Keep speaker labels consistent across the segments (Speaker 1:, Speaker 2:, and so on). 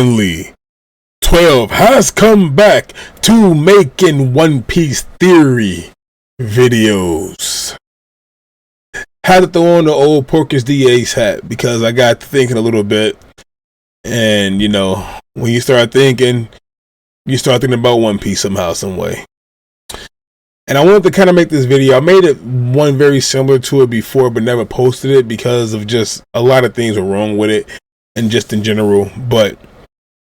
Speaker 1: finally, 12 has come back to making One Piece theory videos. Had to throw on the old Porky's DA's hat because I got to thinking a little bit. And, you know, when you start thinking about One Piece somehow, some way. And I wanted to kind of make this video. I made it one very similar to it before, but never posted it because of just a lot of things were wrong with it and just in general. But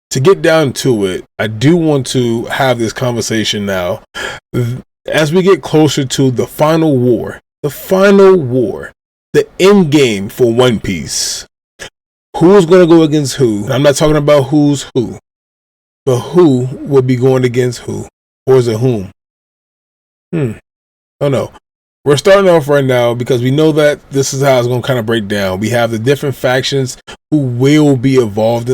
Speaker 1: to get down to it, I do want to have this conversation now. As we get closer to the final war, the end game for One Piece. Who's going to go against who? I'm not talking about who's who, but who will be going against who? Or is it whom? Oh no. We're starting off right now because we know that this is how it's going to kind of break down. We have the different factions who will be involved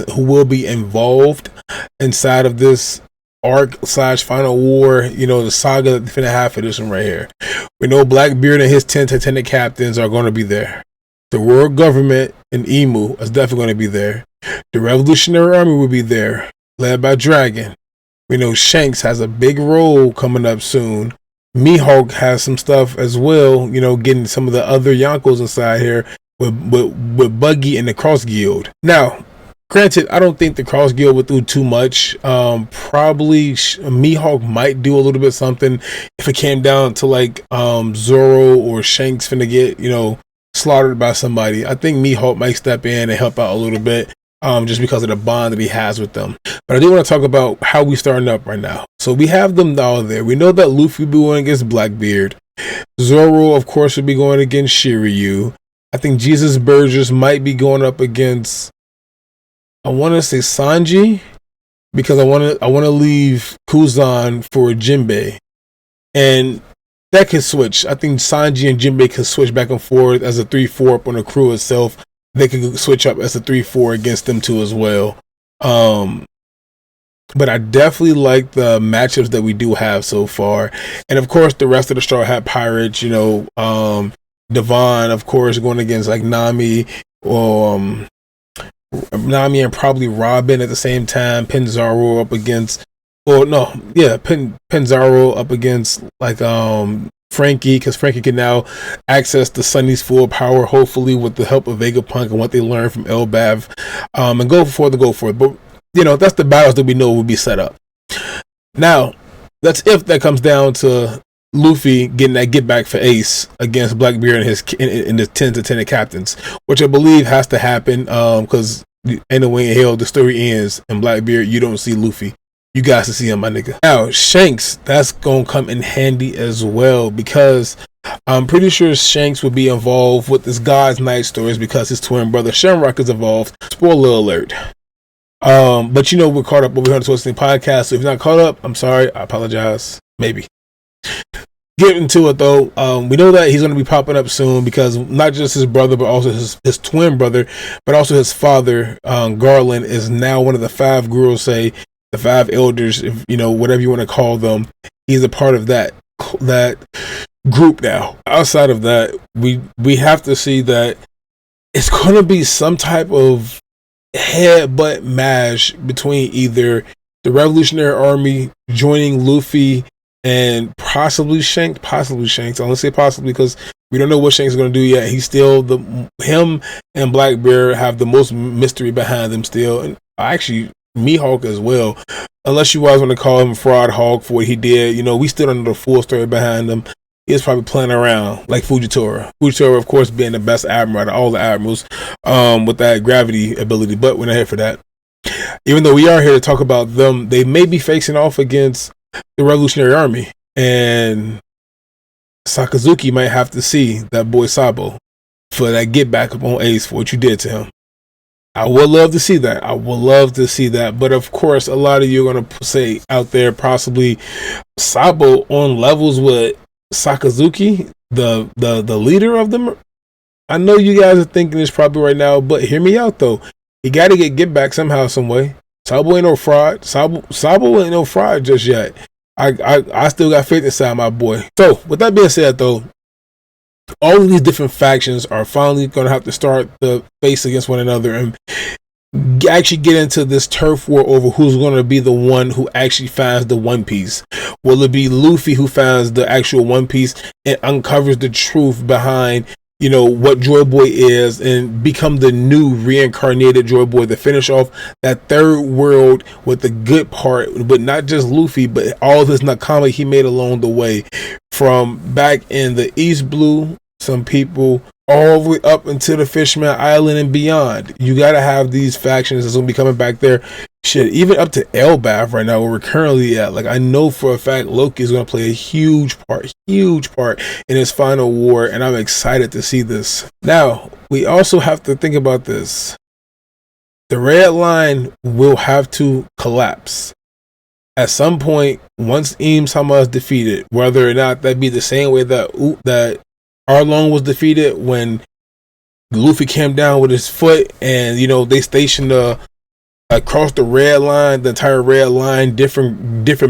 Speaker 1: inside of this arc / final war, you know, the saga that's finna have for this one right here. We know Blackbeard and his 10 Titanic captains are going to be there. The world government in Emu is definitely going to be there. The Revolutionary Army will be there, led by Dragon. We know Shanks has a big role coming up soon. Mihawk has some stuff as well, you know, getting some of the other Yonkos inside here with Buggy and the Cross Guild. Now, granted, I don't think the Cross Guild would do too much. Probably Mihawk might do a little bit something if it came down to like Zoro or Shanks finna get, you know, slaughtered by somebody. I think Mihawk might step in and help out a little bit. Just because of the bond that he has with them. But I do want to talk about how we starting up right now. So we have them all there. We know that Luffy will be going against Blackbeard. Zoro, of course, will be going against Shiryu. I think Jesus Burgess might be going up against, I want to say Sanji, because I want to leave Kuzan for Jinbei. And that could switch. I think Sanji and Jinbei could switch back and forth as a 3-4 up on the crew itself. They could switch up as a 3-4 against them too as well. But I definitely like the matchups that we do have so far. And of course, the rest of the Straw Hat Pirates, you know, Devon, of course, going against like Nami, Nami and probably Robin at the same time. Penzaro up against, Penzaro up against like Frankie, because Frankie can now access the Sunny's full power, hopefully with the help of Vegapunk and what they learned from Elbaf, and go for it. But you know, that's the battles that we know will be set up. Now, that's if that comes down to Luffy getting that get back for Ace against Blackbeard and his 10 to 10 captains, which I believe has to happen, because anyway in hell the story ends and Blackbeard, you don't see Luffy. You guys to see him, my nigga. Now, Shanks, that's going to come in handy as well, because I'm pretty sure Shanks will be involved with this God's Night stories because his twin brother Shamrock is involved. Spoiler alert. But you know, we're caught up over here on the Twisting Podcast, so if you're not caught up, I'm sorry. I apologize. Maybe. Getting to it though, we know that he's going to be popping up soon because not just his brother, but also his twin brother, but also his father, Garland, is now one of the 5 girls, the 5 elders, if you know, whatever you want to call them. He's a part of that group now. Outside of that, we have to see that it's going to be some type of headbutt mash between either the Revolutionary Army joining Luffy and possibly Shanks. I want to say possibly because we don't know what Shanks is going to do yet. He's still him and Blackbeard have the most mystery behind them still, and actually Mihawk as well, unless you guys want to call him Fraud Hawk for what he did. You know, we still don't know the full story behind him. He's probably playing around like Fujitora, of course, being the best admiral out of all the admirals, with that gravity ability, but we're not here for that. Even though we are here to talk about them, they may be facing off against the Revolutionary Army, and Sakazuki might have to see that boy Sabo for that get back up on Ace for what you did to him. I would love to see that. But of course, a lot of you are going to say out there possibly Sabo on levels with Sakazuki, the leader of them. I know you guys are thinking this probably right now, but hear me out though. He got to get back somehow, some way. Sabo ain't no fraud. Sabo ain't no fraud just yet. I still got faith inside my boy. So with that being said though, all of these different factions are finally going to have to start the face against one another, and actually get into this turf war over who's going to be the one who actually finds the One Piece. Will it be Luffy who finds the actual One Piece and uncovers the truth behind, you know, what Joy Boy is, and become the new reincarnated Joy Boy to finish off that third world with the good part, but not just Luffy, but all this Nakama he made along the way, from back in the East Blue, some people, all the way up into the Fishman Island and beyond. You gotta have these factions that's gonna be coming back there. Shit, even up to Elbaf right now, where we're currently at. Like, I know for a fact Loki is gonna play a huge part in his final war, and I'm excited to see this. Now, we also have to think about this. The Red Line will have to collapse at some point once Im Sama is defeated, whether or not that be the same way that Arlong was defeated when Luffy came down with his foot, and you know they stationed across the Red Line, the entire Red Line, different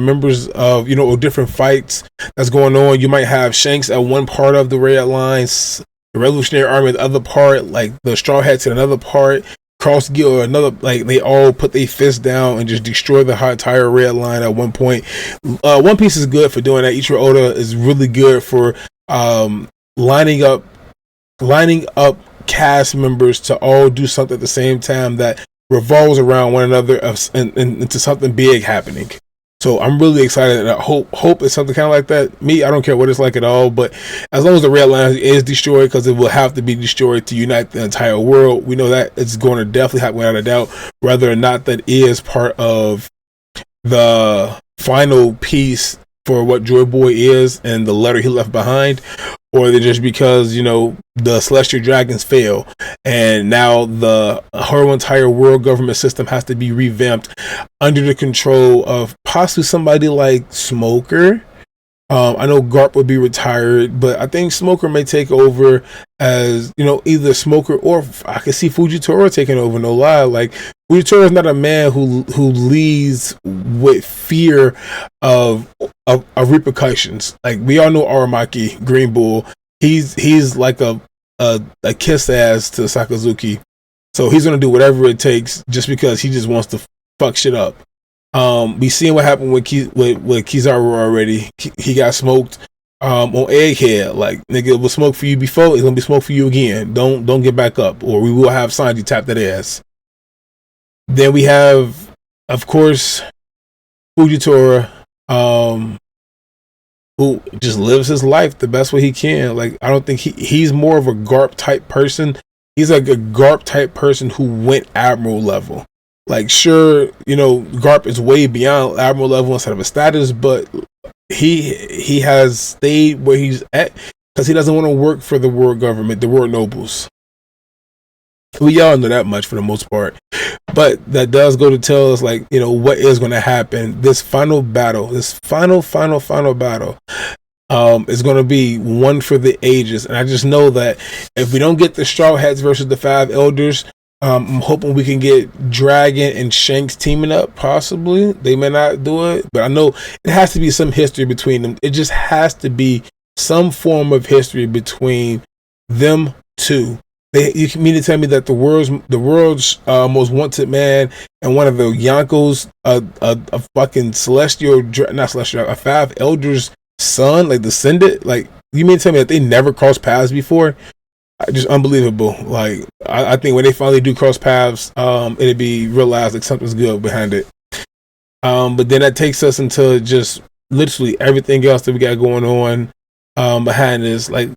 Speaker 1: members of, you know, or different fights that's going on. You might have Shanks at one part of the Red Line, the Revolutionary Army at the other part, like the Straw Hats at another part, Cross Guild or another. Like, they all put their fists down and just destroy the entire Red Line at one point. One Piece is good for doing that. Ichiro Oda is really good for lining up cast members to all do something at the same time that revolves around one another and into something big happening. So I'm really excited, and I hope it's something kind of like that. Me, I don't care what it's like at all, but as long as the Red Line is destroyed, because it will have to be destroyed to unite the entire world, we know that it's going to definitely happen without a doubt, whether or not that is part of the final piece for what Joy Boy is and the letter he left behind, or they just because, you know, the Celestial Dragons fail and now the whole entire world government system has to be revamped under the control of possibly somebody like Smoker. I know Garp would be retired, but I think Smoker may take over as, you know, either Smoker or I can see Fujitora taking over, no lie. Like, Fujitora is not a man who leads with fear of repercussions. Like, we all know Aramaki, Green Bull. He's like a kiss ass to Sakazuki. So he's going to do whatever it takes just because he just wants to fuck shit up. We seen what happened with Kizaru already. He got smoked on Egghead. Like, nigga, it was smoke for you before, it's gonna be smoke for you again. Don't get back up, or we will have Sanji tap that ass. Then we have, of course, Fujitora, who just lives his life the best way he can. Like, I don't think he's more of a Garp type person. He's like a Garp type person who went Admiral level. Like, sure, you know, Garp is way beyond Admiral level instead of a status, but he has stayed where he's at because he doesn't want to work for the world government, the world nobles. We all know that much for the most part. But that does go to tell us, like, you know, what is going to happen. This final battle, this final battle is going to be one for the ages. And I just know that if we don't get the Straw Hats versus the Five Elders, I'm hoping we can get Dragon and Shanks teaming up, possibly. They may not do it, but I know it has to be some history between them. It just has to be some form of history between them two. You mean to tell me that the world's most wanted man and one of the Yonkos, a fucking a Five Elders son, like descendant? Like, you mean to tell me that they never crossed paths before? Just unbelievable. Like, I think when they finally do cross paths, it'll be realized like something's good behind it. But then that takes us into just literally everything else that we got going on behind this. Like,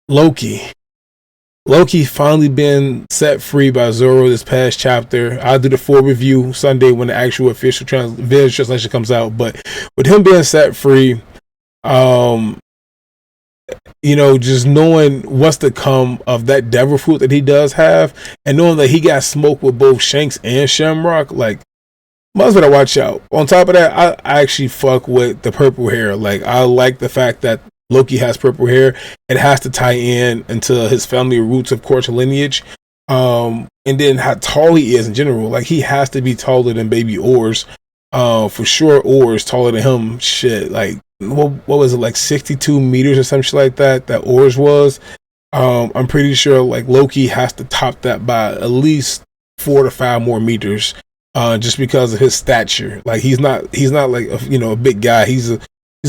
Speaker 1: Loki finally been set free by Zoro this past chapter. I'll do the full review Sunday when the actual official translation comes out. But with him being set free, you know, just knowing what's to come of that devil fruit that he does have, and knowing that he got smoked with both Shanks and Shamrock, like, must better watch out. On top of that, I actually fuck with the purple hair. Like, I like the fact that Loki has purple hair. It has to tie in into his family roots, of course, lineage. And then how tall he is in general. Like, he has to be taller than baby Oars. For sure, Oars taller than him. Shit, like, what was it, like 62 meters or some shit like that Oars was. I'm pretty sure like Loki has to top that by at least 4 to 5 more meters, just because of his stature. Like he's not like a big guy. He's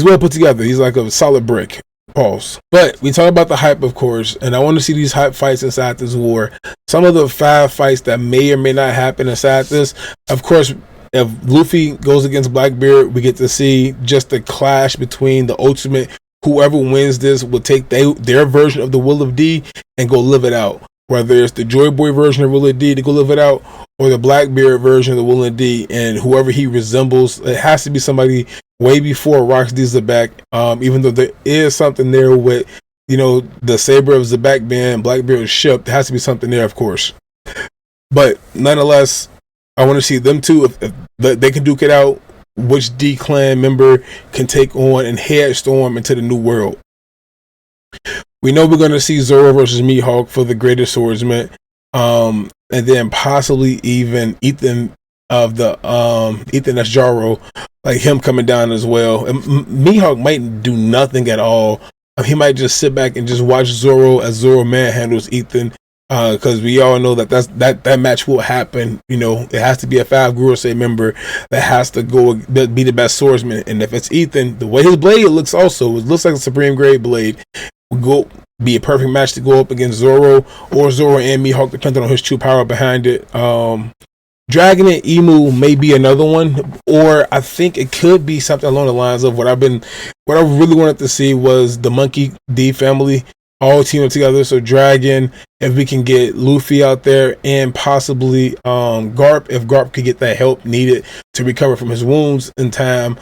Speaker 1: well put together. He's like a solid brick. Pause. But we talk about the hype, of course, and I want to see these hype fights inside this war. Some of the 5 fights that may or may not happen inside this, of course. If Luffy goes against Blackbeard, we get to see just the clash between the ultimate. Whoever wins this will take their version of the Will of D and go live it out. Whether it's the Joy Boy version of Will of D to go live it out, or the Blackbeard version of the Will of D, and whoever he resembles, it has to be somebody way before Rocksteady Zabak. Even though there is something there with, the Saber of Zabak being Blackbeard's ship, there has to be something there, of course. But nonetheless, I want to see them two, if they can duke it out, which D clan member can take on and head Storm into the new world. We know we're going to see Zoro versus Mihawk for the Greater Swordsman, and then possibly even Ethan of the Ethan that's Jaro, like him coming down as well. And Mihawk might do nothing at all. He might just sit back and just watch Zoro as Zoro manhandles Ethan. Because we all know that match will happen. It has to be a 5 Gurusei member that has to go be the best swordsman. And if it's Ethan, the way his blade looks like a Supreme Grade blade, will be a perfect match to go up against Zoro, or Zoro and Mihawk, depending on his true power behind it. Dragon and Emu may be another one, or I think it could be something along the lines of what I really wanted to see was the Monkey D family all team up together. So Dragon, if we can get Luffy out there, and possibly Garp, if Garp could get that help needed to recover from his wounds in time.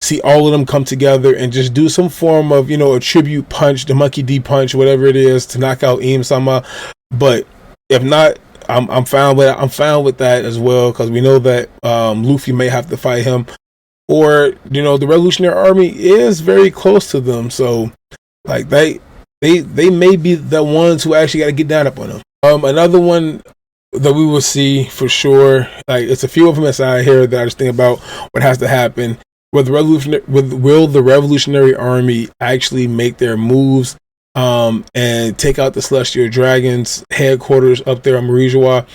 Speaker 1: See all of them come together and just do some form of, a tribute punch, the Monkey D punch, whatever it is, to knock out Im Sama. But if not, I'm fine with that as well, because we know that Luffy may have to fight him, or the Revolutionary Army is very close to them. So like they may be the ones who actually got to get down up on them. Another one that we will see for sure, like it's a few of them inside here that I just think about what has to happen. Will the Revolutionary Army actually make their moves and take out the Celestial Dragons headquarters up there on Marijois?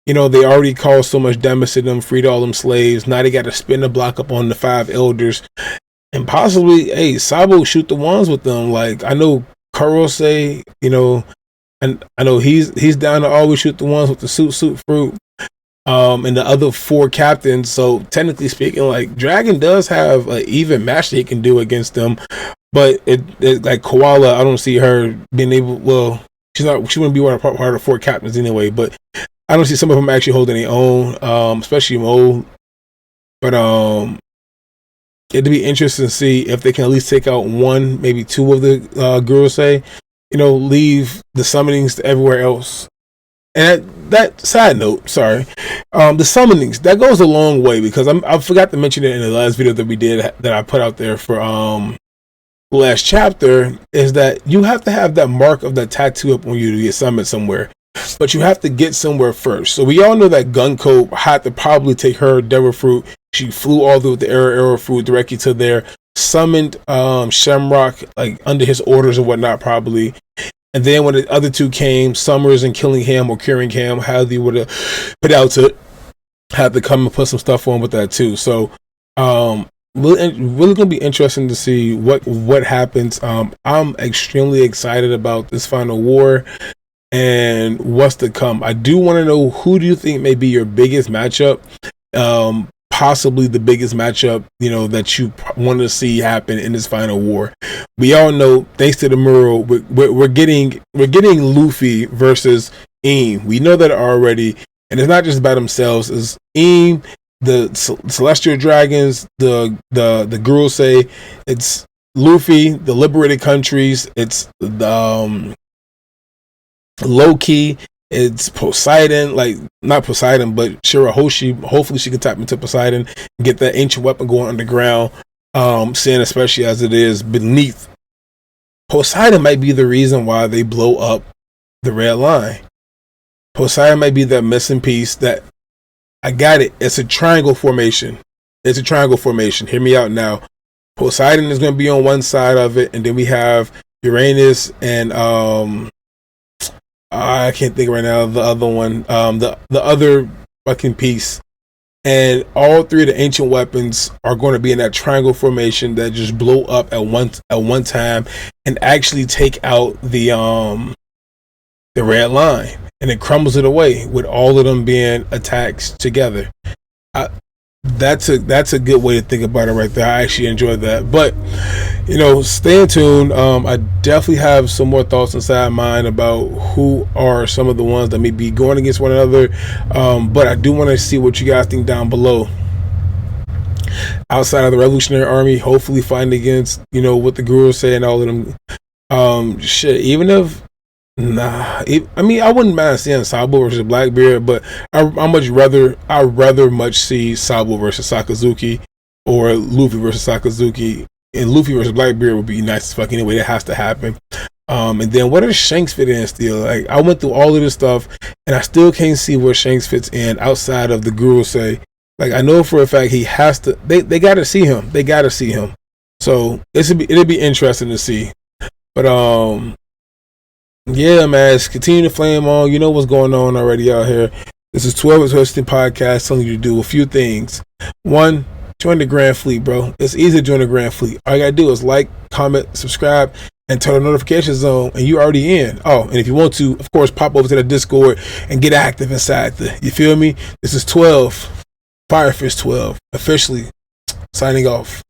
Speaker 1: They already caused so much damage to them, freed all them slaves. Now they got to spin the block up on the 5 elders, and possibly, Sabo shoot the wands with them. Like I know Kurose, and I know he's down to always shoot the ones with the suit fruit, and the other 4 captains. So technically speaking, like Dragon does have an even match that he can do against them, but it like Koala, I don't see her being able. Well, she wouldn't be part of the 4 captains anyway. But I don't see some of them actually holding their own, especially Mo. But it'd be interesting to see if they can at least take out 1, maybe 2 of the Gurusei, leave the summonings to everywhere else. And that side note, sorry, the summonings, that goes a long way, because I forgot to mention it in the last video that we did, that I put out there for the last chapter, is that you have to have that mark of that tattoo up on you to get summoned somewhere. But you have to get somewhere first. So we all know that Gunko had to probably take her Devil Fruit. She flew all through the arrow fruit directly to there, summoned Shamrock like under his orders and whatnot, probably. And then when the other 2 came, Summers and Killing Him or Curing Him, how they would have put out to had to come and put some stuff on with that too. So really gonna be interesting to see what happens. I'm extremely excited about this final war and what's to come. I do want to know, who do you think may be your biggest matchup? Possibly the biggest matchup, that you want to see happen in this final war. We all know, thanks to the mural, we're getting Luffy versus Im. We know that already, and it's not just about themselves. It's Im, the Celestial Dragons, the Gurusei. It's Luffy, the liberated countries. It's the Loki. It's Poseidon, like not Poseidon, but Shirahoshi. Hopefully she can tap into Poseidon and get that ancient weapon going underground. Seeing especially as it is beneath. Poseidon might be the reason why they blow up the red line. Poseidon might be that missing piece that, I got it. It's a triangle formation. Hear me out now. Poseidon is going to be on one side of it, and then we have Uranus and I can't think right now. The other one, the other fucking piece, and all three of the ancient weapons are going to be in that triangle formation that just blow up at one time and actually take out the red line, and it crumbles it away with all of them being attacks together. I, that's a good way to think about it right there. I actually enjoyed that. But stay tuned. I definitely have some more thoughts inside mine about who are some of the ones that may be going against one another. But I do want to see what you guys think down below. Outside of the Revolutionary Army, hopefully fighting against what the Gurus say and all of them. Shit. Even if I wouldn't mind seeing Sabo versus Blackbeard, but I'd rather much see Sabo versus Sakazuki or Luffy versus Sakazuki, and Luffy versus Blackbeard would be nice as fuck anyway. That has to happen. And then where does Shanks fit in still? Like, I went through all of this stuff and I still can't see where Shanks fits in outside of the Guru say. Like, I know for a fact he has to, they gotta see him. They gotta see him. So it'll be interesting to see. But yeah, man, continue to flame on. You know what's going on already out here. This is 12 is Hosting Podcast telling you to do a few things. One, join the Grand Fleet, bro. It's easy to join the Grand Fleet. All you gotta do is like, comment, subscribe, and turn on the notification zone, and you're already in. Oh, and if you want to, of course, pop over to the Discord and get active inside you feel me? This is 12, Firefish 12, officially signing off.